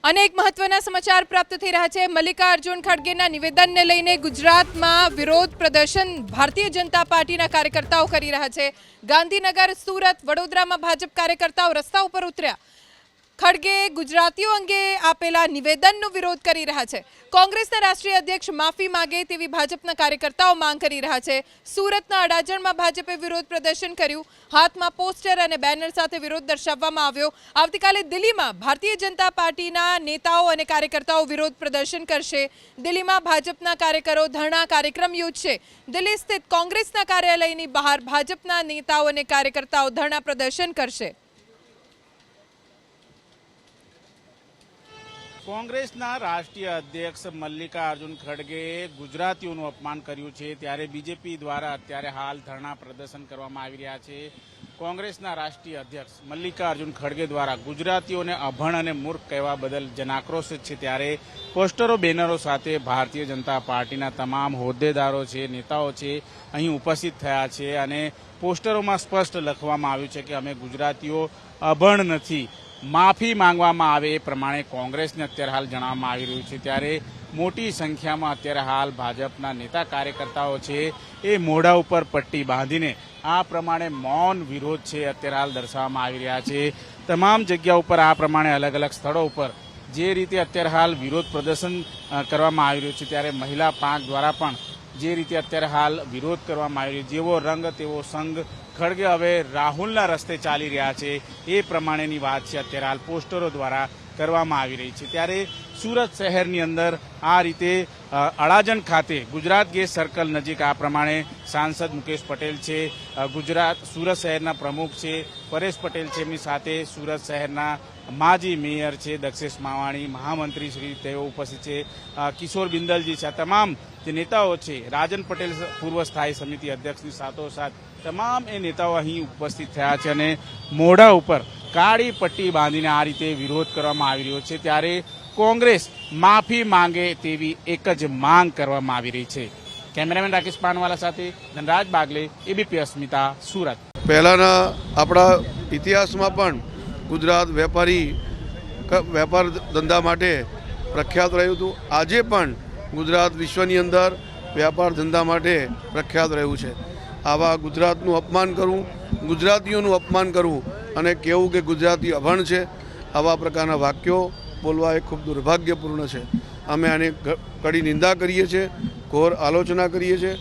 अनेक महत्वना समाचार प्राप्त थई रह्या छे। मल्लिकार्जुन खड़गेना निवेदनने लईने गुजरातमां विरोध प्रदर्शन भारतीय जनता पार्टीना कार्यकर्ताओ करी रह्या छे। गांधीनगर, सूरत, वडोदरामां भाजप कार्यकर्ताओ रस्ता उपर उतर्या। खड़गे गुजरातीओ अंगे आपेला निवेदननो विरोध करी रह्या छे। कोंग्रेसना राष्ट्रीय अध्यक्ष माफी मांगे तेवी भाजपना कार्यकर्ताओ मांग करी रह्या छे। सूरतना अडाजणमां भाजपे विरोध प्रदर्शन कर्युं। हाथमां पोस्टर अने बेनर साथे विरोध दर्शाववामां આવ્યો। आवतीकाले दिल्हीमां भारतीय जनता पार्टीना नेताओ अने कार्यकर्ताओ विरोध प्रदर्शन करशे। दिल्हीमां भाजपना कार्यकरो धरણા कार्यक्रम योजशे। दिल्ही स्थित कोंग्रेसना कार्यालयनी बहार भाजपना नेताओ अने कार्यकर्ताओ धरણા प्रदर्शन करशे। કોંગ્રેસના રાષ્ટ્રીય અધ્યક્ષ મલ્લિકાર્જુન ખડગેએ ગુજરાતીઓનું અપમાન કર્યું છે, ત્યારે બીજેપી દ્વારા અત્યારે હાલ ધરણા પ્રદર્શન કરવામાં આવી રહ્યા છે। કોંગ્રેસના રાષ્ટ્રીય અધ્યક્ષ મલ્લિકાર્જુન ખડગે દ્વારા ગુજરાતીઓને અભણ અને મૂર્ખ કહેવા બદલ જનાક્રોશ છે, ત્યારે પોસ્ટરો બેનરો સાથે ભારતીય જનતા પાર્ટીના તમામ હોદ્દેદારો છે, નેતાઓ છે, અહીં ઉપસ્થિત થયા છે અને પોસ્ટરોમાં સ્પષ્ટ લખવામાં આવ્યું છે કે અમે ગુજરાતીઓ અભણ નથી। માફી માંગવામાં આવે એ પ્રમાણે કોંગ્રેસને અત્યારે હાલ જણાવવામાં આવી રહ્યું છે। ત્યારે મોટી સંખ્યામાં અત્યારે હાલ ભાજપના નેતા કાર્યકર્તાઓ છે એ મોઢા ઉપર પટ્ટી બાંધીને આ પ્રમાણે મૌન વિરોધ છે અત્યારે હાલ દર્શાવવામાં આવી રહ્યા છે। તમામ જગ્યા ઉપર આ પ્રમાણે અલગ અલગ સ્થળો ઉપર જે રીતે અત્યારે હાલ વિરોધ પ્રદર્શન કરવામાં આવી રહ્યું છે, ત્યારે મહિલા પાંખ દ્વારા પણ જે રીતે અત્યારે હાલ વિરોધ કરવામાં આવી રહ્યો, જેવો રંગ તેવો સંગ, ખડગે હવે રાહુલના રસ્તે ચાલી રહ્યા છે એ પ્રમાણેની વાત છે અત્યારે હાલ પોસ્ટરો દ્વારા કરવામાં આવી રહી છે। ત્યારે સુરત શહેરની અંદર આ રીતે અડાજણ ખાતે ગુજરાત ગેસ સર્કલ નજીક આ પ્રમાણે સાંસદ મુકેશ પટેલ છે, સુરત શહેરના પ્રમુખ છે પરેશ પટેલ છે, એમની સાથે સુરત શહેરના માજી મેયર છે દક્ષેશ માવાણી, મહામંત્રી શ્રી તેઓ ઉપસ્થિત છે, કિશોર બિંદલજી છે, આ તમામ જે નેતાઓ છે, રાજન પટેલ પૂર્વ સ્થાયી સમિતિ અધ્યક્ષની સાથોસાથ તમામ એ નેતાઓ અહીં ઉપસ્થિત થયા છે અને મોઢા ઉપર કાળી પટ્ટી બાંધીને આ રીતે વિરોધ કરવામાં આવી રહ્યો છે। ત્યારે કોંગ્રેસ માફી માંગે તેવી એક જ માંગ કરવામાં આવી રહી છે। કેમેરામેન રાકેશ પાનવાલા સાથે ધનરાજ બાગલે, એબીપી અસ્મિતા, સુરત। પહેલાના આપણા ઇતિહાસમાં પણ ગુજરાત વેપાર ધંધા માટે પ્રખ્યાત રહ્યું હતું। આજે પણ ગુજરાત વિશ્વની અંદર વ્યાપાર ધંધા માટે પ્રખ્યાત રહ્યું છે। આવા ગુજરાતનું અપમાન કરવું, ગુજરાતીઓનું અપમાન કરવું અને કહેવું કે ગુજરાતી અભણ છે, આવા પ્રકારના વાક્યો બોલવા એ ખૂબ દુર્ભાગ્યપૂર્ણ છે। અમે આની કડી નિંદા કરીએ છીએ, ઘોર આલોચના કરીએ છીએ।